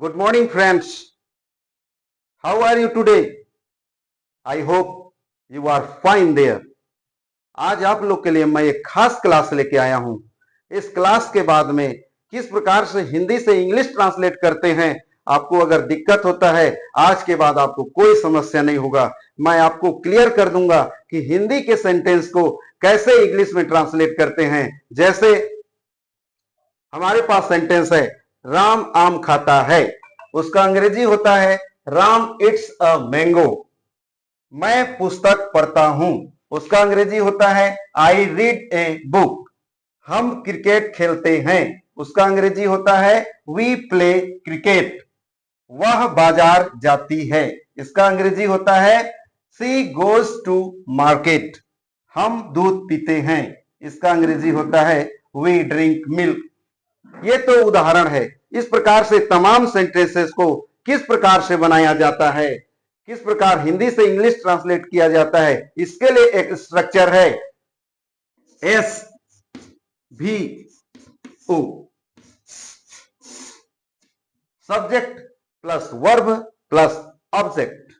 Good morning, friends. How are you today? I hope you are fine there. आज आप लोग के लिए मैं एक खास क्लास लेके आया हूं। इस क्लास के बाद में किस प्रकार से हिंदी से इंग्लिश ट्रांसलेट करते हैं, आपको अगर दिक्कत होता है, आज के बाद आपको कोई समस्या नहीं होगा। मैं आपको क्लियर कर दूंगा कि हिंदी के सेंटेंस को कैसे इंग्लिश में ट्रांसलेट करते हैं। जैसे हमारे पास सेंटेंस है, राम आम खाता है, उसका अंग्रेजी होता है राम इट्स अ मैंगो। मैं पुस्तक पढ़ता हूं, उसका अंग्रेजी होता है आई रीड ए बुक। हम क्रिकेट खेलते हैं, उसका अंग्रेजी होता है वी प्ले क्रिकेट। वह बाजार जाती है, इसका अंग्रेजी होता है सी गोज टू मार्केट। हम दूध पीते हैं, इसका अंग्रेजी होता है वी ड्रिंक मिल्क। ये तो उदाहरण है। इस प्रकार से तमाम सेंटेंसेस को किस प्रकार से बनाया जाता है, किस प्रकार हिंदी से इंग्लिश ट्रांसलेट किया जाता है, इसके लिए एक स्ट्रक्चर है एस भी O. Subject plus verb plus object.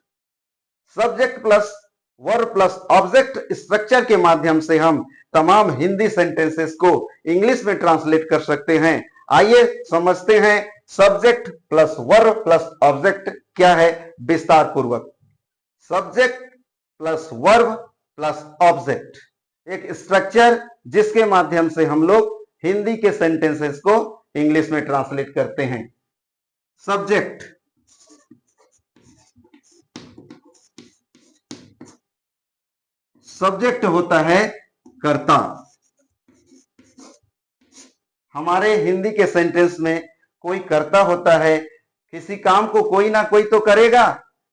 Subject plus verb plus object structure के माध्यम से हम तमाम हिंदी सेंटेंसेस को इंग्लिश में ट्रांसलेट कर सकते हैं। आइए समझते हैं subject plus verb plus object क्या है विस्तार पूर्वक। Subject plus verb plus object एक स्ट्रक्चर जिसके माध्यम से हम लोग हिंदी के सेंटेंसेस को इंग्लिश में ट्रांसलेट करते हैं। सब्जेक्ट सब्जेक्ट होता है कर्ता। हमारे हिंदी के सेंटेंस में कोई कर्ता होता है, किसी काम को कोई ना कोई तो करेगा,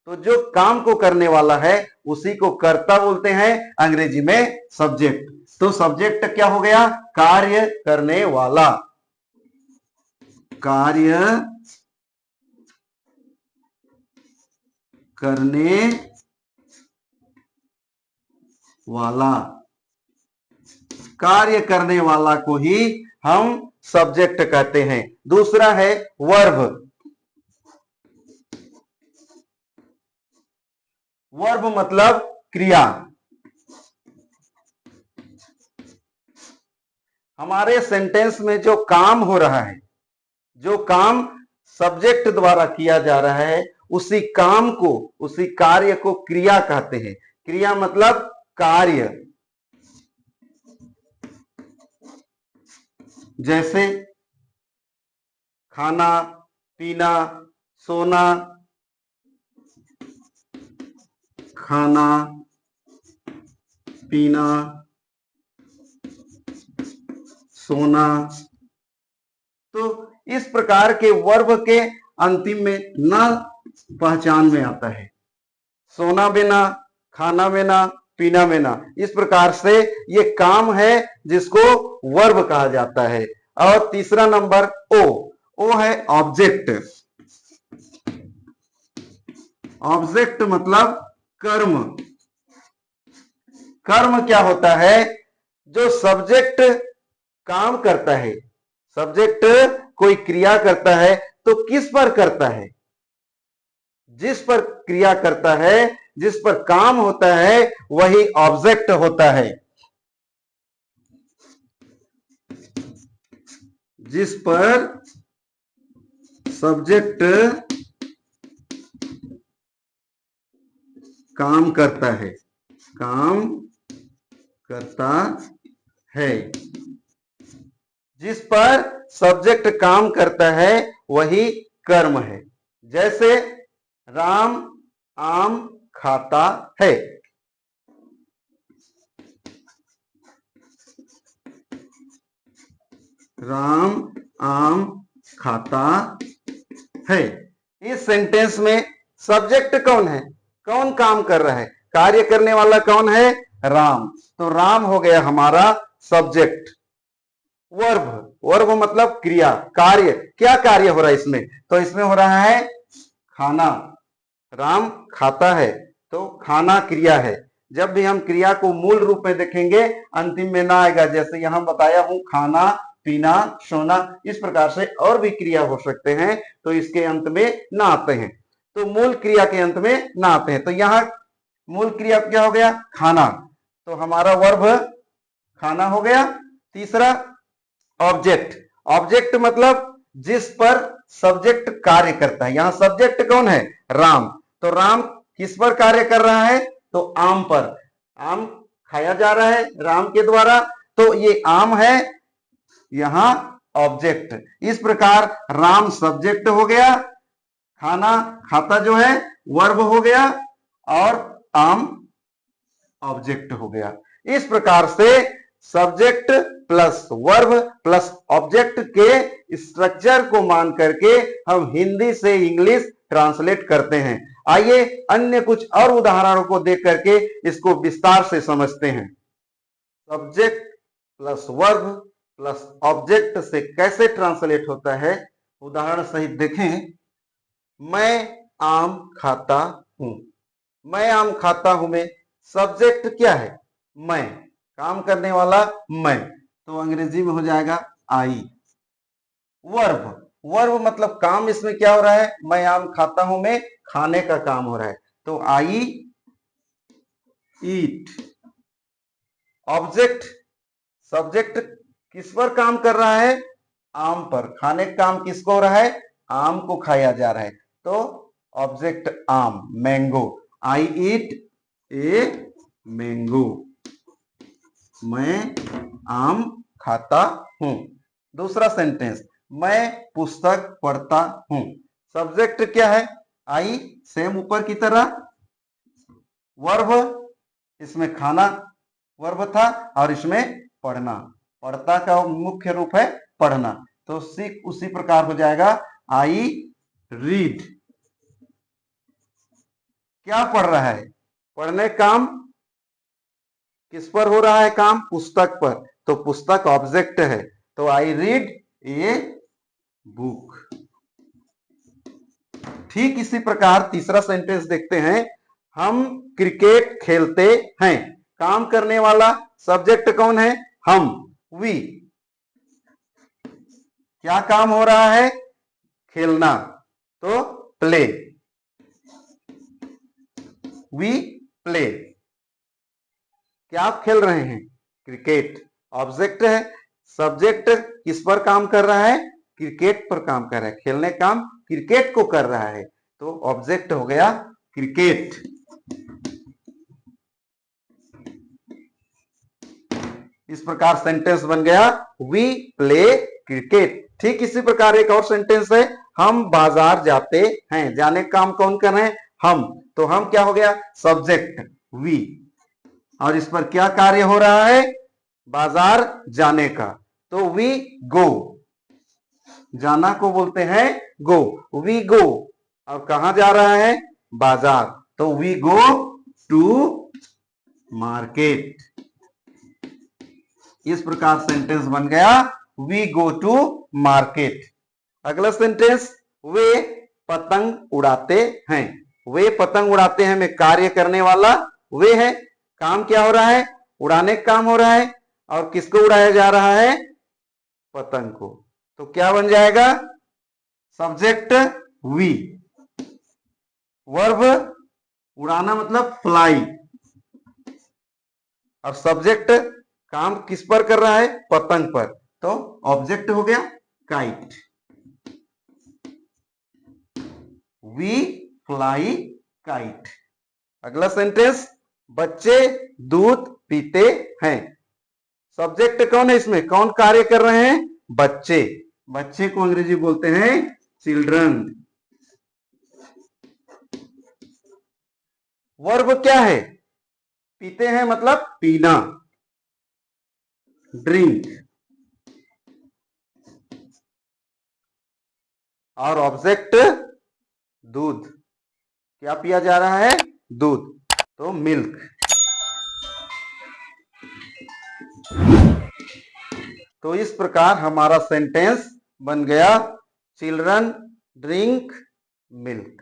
तो जो काम को करने वाला है उसी को कर्ता बोलते हैं, अंग्रेजी में सब्जेक्ट। तो सब्जेक्ट क्या हो गया? कार्य करने वाला। कार्य करने वाला, कार्य करने वाला को ही हम सब्जेक्ट कहते हैं। दूसरा है वर्ब। वर्ब मतलब क्रिया। हमारे सेंटेंस में जो काम हो रहा है, जो काम सब्जेक्ट द्वारा किया जा रहा है, उसी काम को, उसी कार्य को क्रिया कहते हैं। क्रिया मतलब कार्य। जैसे खाना, पीना, सोना। खाना, पीना, सोना। तो इस प्रकार के वर्ब के अंतिम में न पहचान में आता है। सोना बिना, खाना बिना, पीना बिना, इस प्रकार से ये काम है जिसको वर्ब कहा जाता है। और तीसरा नंबर ओ है ऑब्जेक्ट। ऑब्जेक्ट मतलब कर्म। कर्म क्या होता है? जो सब्जेक्ट काम करता है, सब्जेक्ट कोई क्रिया करता है तो किस पर करता है? जिस पर क्रिया करता है, जिस पर काम होता है, वही ऑब्जेक्ट होता है। जिस पर सब्जेक्ट काम करता है, काम करता है, जिस पर सब्जेक्ट काम करता है वही कर्म है। जैसे राम आम खाता है। राम आम खाता है। इस सेंटेंस में सब्जेक्ट कौन है? कौन काम कर रहा है? कार्य करने वाला कौन है? राम। तो राम हो गया हमारा सब्जेक्ट। वर्ब मतलब क्रिया, कार्य। क्या कार्य हो रहा है इसमें? तो इसमें हो रहा है खाना। राम खाता है तो खाना क्रिया है। जब भी हम क्रिया को मूल रूप में देखेंगे अंतिम में ना आएगा। जैसे यहां बताया हूं खाना पीना, सोना, इस प्रकार से और भी क्रिया हो सकते हैं, तो इसके अंत में ना आते हैं, तो मूल क्रिया के अंत में ना आते हैं। तो यहाँ मूल क्रिया क्या हो गया? खाना, तो हमारा वर्ब खाना हो गया। तीसरा ऑब्जेक्ट, ऑब्जेक्ट मतलब जिस पर सब्जेक्ट कार्य करता है। यहाँ सब्जेक्ट कौन है? राम, तो राम किस पर कार्य कर रहा है? तो आम पर, आम खाया जा रहा है राम के द्वारा, तो ये आम है यहां ऑब्जेक्ट। इस प्रकार राम सब्जेक्ट हो गया, खाना खाता जो है वर्ब हो गया, और आम ऑब्जेक्ट हो गया। इस प्रकार से subject plus verb plus object के स्ट्रक्चर को मान करके हम हिंदी से इंग्लिश ट्रांसलेट करते हैं। आइए अन्य कुछ और उदाहरणों को देख करके इसको विस्तार से समझते हैं। Subject plus verb plus object से कैसे ट्रांसलेट होता है, उदाहरण सहित देखें। मैं आम खाता हूं, मैं आम खाता हूं में सब्जेक्ट क्या है? मैं, काम करने वाला मैं, तो अंग्रेजी में हो जाएगा आई। वर्ब, वर्ब मतलब काम इसमें क्या हो रहा है? मैं आम खाता हूं में खाने का काम हो रहा है, तो आई ईट। ऑब्जेक्ट, सब्जेक्ट किस पर काम कर रहा है? आम पर, खाने का काम किसको हो रहा है? आम को खाया जा रहा है, तो ऑब्जेक्ट आम, mango. I eat a mango, मैं आम खाता हूं। दूसरा सेंटेंस, मैं पुस्तक पढ़ता हूं, सब्जेक्ट क्या है? आई, सेम ऊपर की तरह। वर्ब, इसमें खाना वर्ब था, और इसमें पढ़ना, पढ़ता का मुख्य रूप है पढ़ना, तो उसी प्रकार हो जाएगा आई रीड। क्या पढ़ रहा है? पढ़ने काम किस पर हो रहा है? काम पुस्तक पर, तो पुस्तक ऑब्जेक्ट है, तो आई रीड ए बुक। ठीक इसी प्रकार तीसरा सेंटेंस देखते हैं। हम क्रिकेट खेलते हैं, काम करने वाला सब्जेक्ट कौन है? हम, वी। क्या काम हो रहा है? खेलना, तो प्ले, वी प्ले। क्या आप खेल रहे हैं? क्रिकेट, ऑब्जेक्ट है। सब्जेक्ट किस पर काम कर रहा है? क्रिकेट पर काम कर रहा है, खेलने काम क्रिकेट को कर रहा है, तो ऑब्जेक्ट हो गया क्रिकेट। इस प्रकार सेंटेंस बन गया वी प्ले क्रिकेट। ठीक इसी प्रकार एक और सेंटेंस है, हम बाजार जाते हैं, जाने का काम कौन कर रहे हैं? हम, तो हम क्या हो गया? सब्जेक्ट वी, और इस पर क्या कार्य हो रहा है? बाजार जाने का, तो वी गो, जाना को बोलते हैं गो, वी गो। अब कहां जा रहा है? बाजार, तो वी गो टू मार्केट। इस प्रकार सेंटेंस बन गया वी गो टू मार्केट। अगला सेंटेंस, वे पतंग उड़ाते हैं, वे पतंग उड़ाते हैं में कार्य करने वाला वे है, काम क्या हो रहा है? उड़ाने का काम हो रहा है, और किसको उड़ाया जा रहा है? पतंग को, तो क्या बन जाएगा? सब्जेक्ट वी, वर्ब उड़ाना मतलब फ्लाई, और सब्जेक्ट काम किस पर कर रहा है? पतंग पर, तो ऑब्जेक्ट हो गया काइट। We fly kite. अगला सेंटेंस, बच्चे दूध पीते हैं, सब्जेक्ट कौन है? इसमें कौन कार्य कर रहे हैं? बच्चे, बच्चे को अंग्रेजी बोलते हैं चिल्ड्रन। वर्ब क्या है? पीते हैं मतलब पीना, ड्रिंक, और ऑब्जेक्ट दूध, क्या पिया जा रहा है? दूध, तो मिल्क। तो इस प्रकार हमारा सेंटेंस बन गया चिल्ड्रन ड्रिंक मिल्क।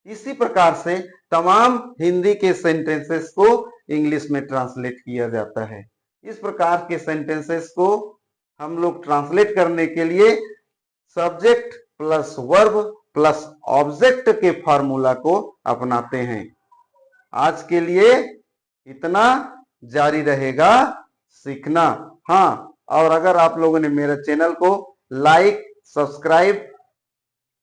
इसी प्रकार से तमाम हिंदी के सेंटेंसेस को इंग्लिश में ट्रांसलेट किया जाता है। इस प्रकार के सेंटेंसेस को हम लोग ट्रांसलेट करने के लिए subject plus verb plus object के फॉर्मूला को अपनाते हैं। आज के लिए इतना, जारी रहेगा सीखना। हाँ, और अगर आप लोगों ने मेरे चैनल को लाइक सब्सक्राइब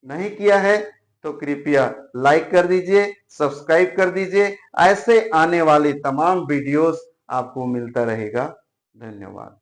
नहीं किया है तो कृपया लाइक कर दीजिए, सब्सक्राइब कर दीजिए। ऐसे आने वाली तमाम वीडियोस आपको मिलता रहेगा। धन्यवाद।